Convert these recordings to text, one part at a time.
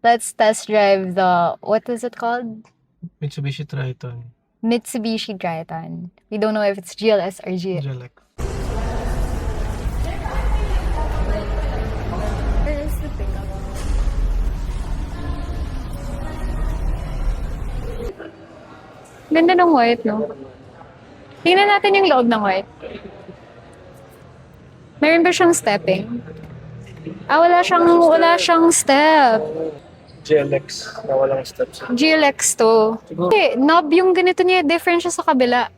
Let's test drive the, what is it called? Mitsubishi Triton. Mitsubishi Triton. We don't know if it's GLS or Jalek. Where is the pickup? Ganda ng white, no? Tingnan natin yung loob ng white. Meron ba siyang stepping? Wala siyang step. GLX na walang steps. GLX to. Okay, knob yung ganito niya, different siya sa kabila.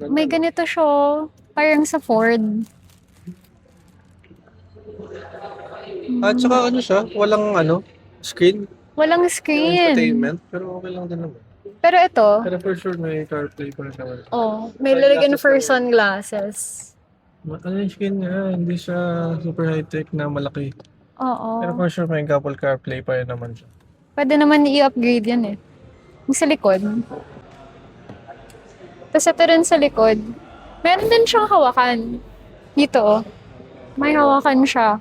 May ganito siya, parang sa Ford. At saka ano siya, walang screen. Walang Walang screen. entertainment, pero okay lang din naman. Pero ito, Pero for sure may CarPlay pa rin naman. may lalagyan for sunglasses. Ano yung screen niya, hindi siya super high-tech na malaki. Oo. Pero for sure may Apple CarPlay pa rin naman siya. Pwede naman i-upgrade yan eh. Yung sa likod. Tapos ito rin sa likod. Meron din siyang hawakan. Dito oh. May hawakan siya.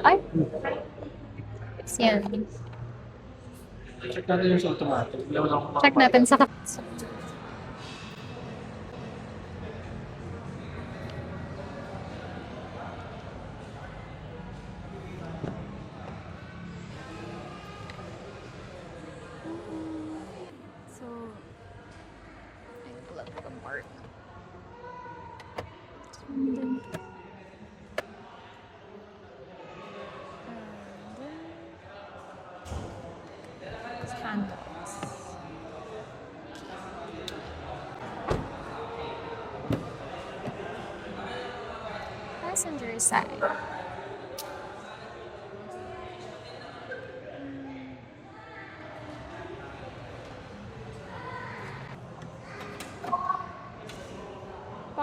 Ay. Yes, yan. Check natin yung sa automatic. Check natin sa So, I pull up the mark. Handles. Passenger side.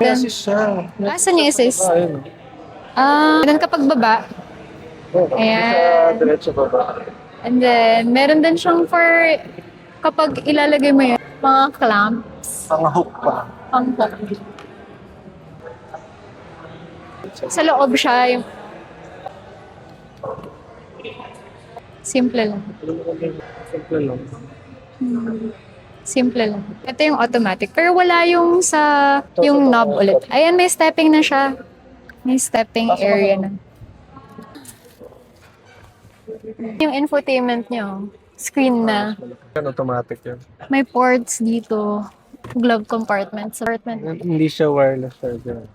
May assist siya. Asan yung assist? Ayun. Doon kapag baba. Ayan. Sa diretso baba. And then, meron din siyang for kapag ilalagay mo yung mga clamps. Pang hook pa. Pang hook. Sa loob siya yung simple lang. Simple lang. Simple lang. Ito yung automatic. Pero wala yung sa yung knob ulit. Ayan, may stepping na siya. May stepping area na. Yung infotainment niyo, screen na. Yan, automatic yan. May ports dito. Glove compartment. Hindi siya wireless charger.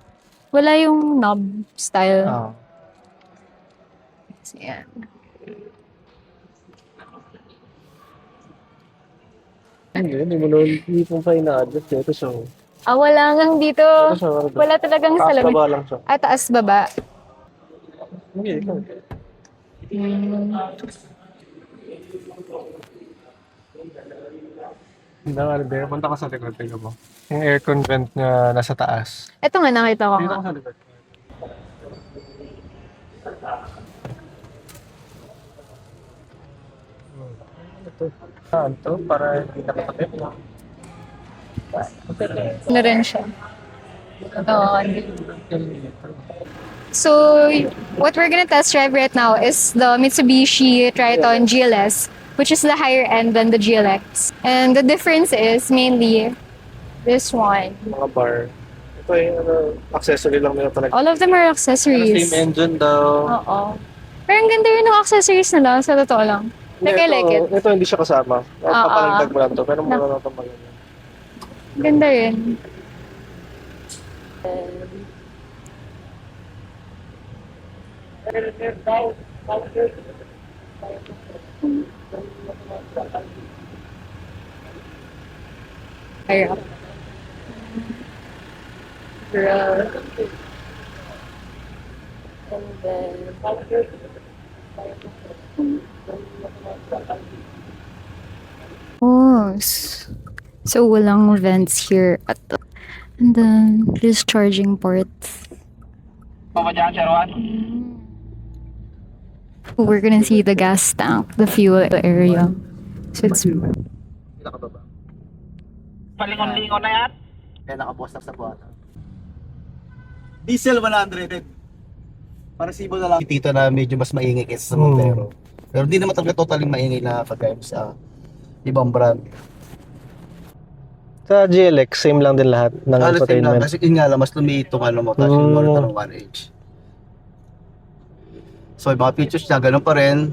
Wala yung knob style. Ah. So, yan. Hindi mo pa ina-adjust ito siya. Wala ngang dito. Wala talagang Taas salamin. baba lang siya. Taas baba. Hindi, ikaw. Hindi nga, Albert. Punta ka sa likod. Tingnan mo. Yung aircon vent niya nasa taas. Ito nga, nakita ko Dito nga. ka sa likod. Ito. Ito, para hindi nakatakip. Ano rin siya. Oo. So, what we're gonna test drive right now is the Mitsubishi Triton GLS, which is the higher end than the GLX. And the difference is mainly this one. Mga bar. Ito yung accessory lang nila talaga. All of them are accessories. Same engine daw. Oo. Pero ang ganda rin ng accessories nila, sa totoo lang. Like, I like it. Ito hindi siya kasama. Papalagdag mo lang ito. Pero mura na ito maganda. Ganda rin. Higher up. Girl. And then... Oh, so walang vents here at the, and then discharging ports. We're gonna see the gas tank, the fuel area. So it's Nakababa. Palingon-lingon na yan. Kaya nakabukas na sa buwan. Diesel 100. Para sibo na lang. Tito na medyo mas maingay kaysa sa Montero. Pero hindi naman talaga totally maingay na kagaya sa ibang brand. Sa GLX, same lang din lahat ng Halos same lang, infotainment. kasi yun nga lang, mas lumiit itong ano mo, touch yung monitor ng 1H. So, yung mga features niya, ganun pa rin.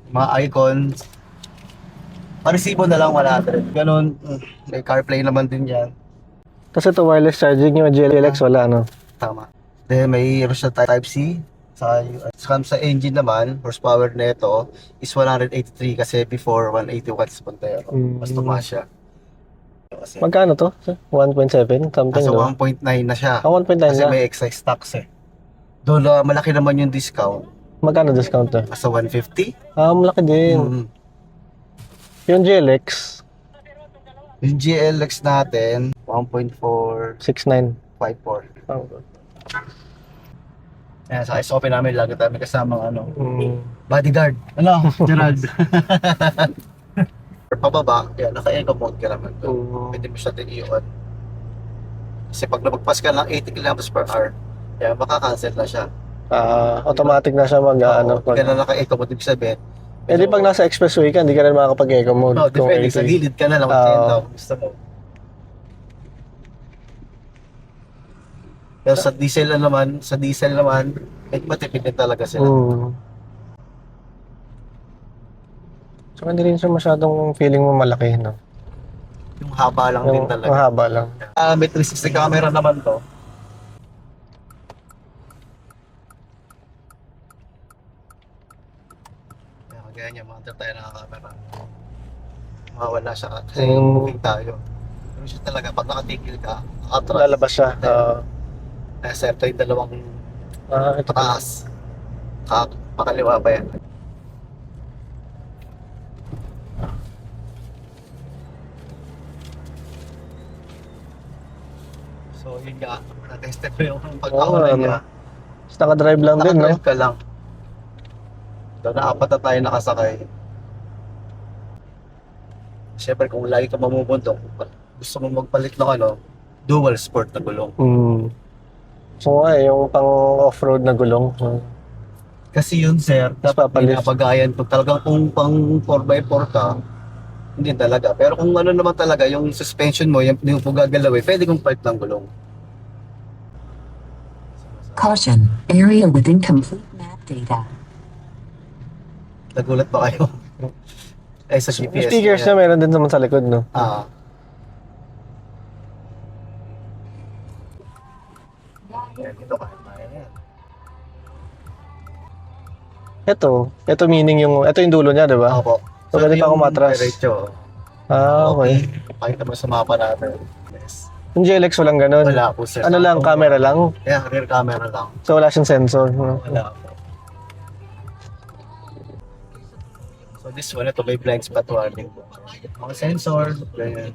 Mga icons. Resibo na lang 100. Ganun. May CarPlay naman din yan. Tapos ito wireless charging yung GLX wala ano. Tama. Then may siya Type-C. Sa engine naman, horsepower nito is 183 kasi before 180 watts Montero. Mas tumaas siya. Kasi, Magkano to? 1.7 something so no? 1.9 na siya. 1.9 Kasi na. may excise tax eh. Doon malaki naman yung discount. Magkano discount to? Sa 150. Malaki din. Mm. Yung GLX, Yung GLX natin, 1.454. 6.9. Ayan, sa SOP namin, lagi tayo may kasamang ano, Mm. bodyguard. Ano, Gerald? Pababa, yan, naka-eco mode ka naman doon. Pwede mo siya din i-on. Kasi pag lumagpas ka ng 80 km/h, yan, makakancel na siya. Automatic na siya ano. Hindi ka na naka-eco mode, ibig sabihin. Eh di pag nasa expressway ka, hindi ka na makakapag-eco mode. No, kung depende, 80. sa gilid ka na lang, kung saan daw gusto mo. Pero sa diesel naman, medyo matipid din talaga sila. So hindi rin siya masyadong feeling mo malaki, no? Yung haba lang din Yung talaga. mahaba lang. May 360 camera naman to. Kaya niya, mga tayo naka-camera. Mawala siya kasi moving tayo. Pero siya talaga, pag nakatigil ka, atras. Lalabas siya. Nasa ito yung dalawang Ito. pataas. Pakaliwa pa yan. So yun nga, natested ko yung pagkakula niya. Tapos naka-drive lang din, no? Nakadrive ka lang. So na-apat na tayo nakasakay. Siyempre kung lagi ka mamumundok, gusto mo magpalit ng ano, dual sport na gulong. So yung pang off-road na gulong. Kasi yun sir, dapat papalit. pinapagayan pag talagang kung pang 4x4 ka, hindi talaga. Pero kung ano naman talaga, yung suspension mo, yung gagalawin, pwede kong palit ng gulong. Caution, area with incomplete map data. Nagulat ba kayo? Ay, sa Yung GPS. speakers niya meron din naman sa likod, no? Dito ka. Ayan. Ito meaning ito yung dulo niya, di ba? Opo. So, pwede pa yung umatras. Diretso. Okay. Pakita mo sa mapa natin. Yes. Yung GLX walang ganun. Wala po sir. Ano lang, camera lang? Yeah, rear camera lang. So wala siyang sensor, no? Wala po. So this one, ito may blind spot warning po. Mga sensor, ganyan.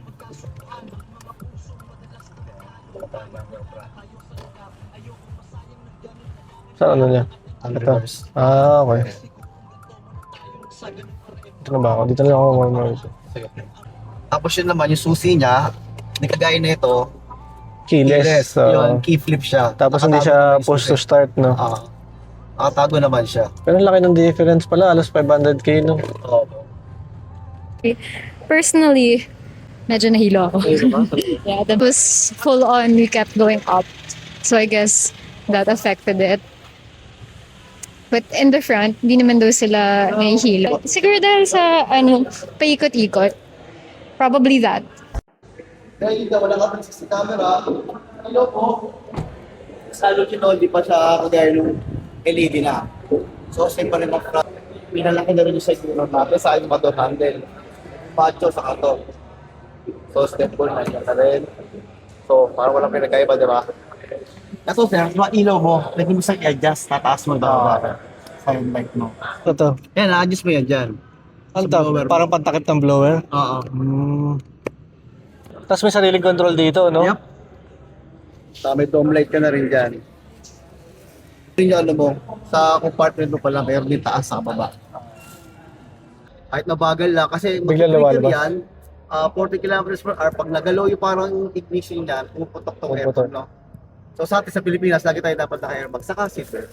Sa ano niya? Ang Ito. reverse. Okay. Dito na ba ako? Dito na lang ako mamaya. Sige. Tapos yun naman, yung susi niya, hindi kagaya nito, Keyless. yun, key flip siya. Tapos hindi Nakatago siya naman yung push to susi. start, no? Nakatago naman siya. Pero ang laki ng difference pala. Alos 500k, no? Oo. Personally, medyo nahilo ako. Yeah, that was full on, we kept going up. So I guess that affected it. But in the front, di naman daw sila nahihilo. Siguro dahil sa, paikot-ikot. Probably that. Kaya yun wala ka 360 camera. Hello po. Salo yun, hindi pa siya kagaya ng LED na. So, same pa rin ang front. Pinalaki na rin yung side mirror natin sa aking motor handle. Pacho sa kato. So, step 4 na siya na rin. So, parang walang pinagkaiba, di ba? Ito sir, yung ilaw mo, pwede mo siyang i-adjust, tataas mo ba? Sa light mo. Ito. Yan, na-adjust mo yan dyan. Ano Sa blower mo. Parang pantakip ng blower? Oo. Tapos may sariling control dito, no? Yep. May dome light ka na rin dyan. Yung ano mo, sa compartment mo pa lang, mayroon din taas sa baba. Kahit nabagal lang, kasi Bigla mag-trigger lumalabas. yan, 40 km/h, pag nagalaw yung parang ignition yan, pumuputok tong Pumuputok. aircon, no? So sa atin sa Pilipinas, lagi tayo dapat naka-airbag, saka seatbelt.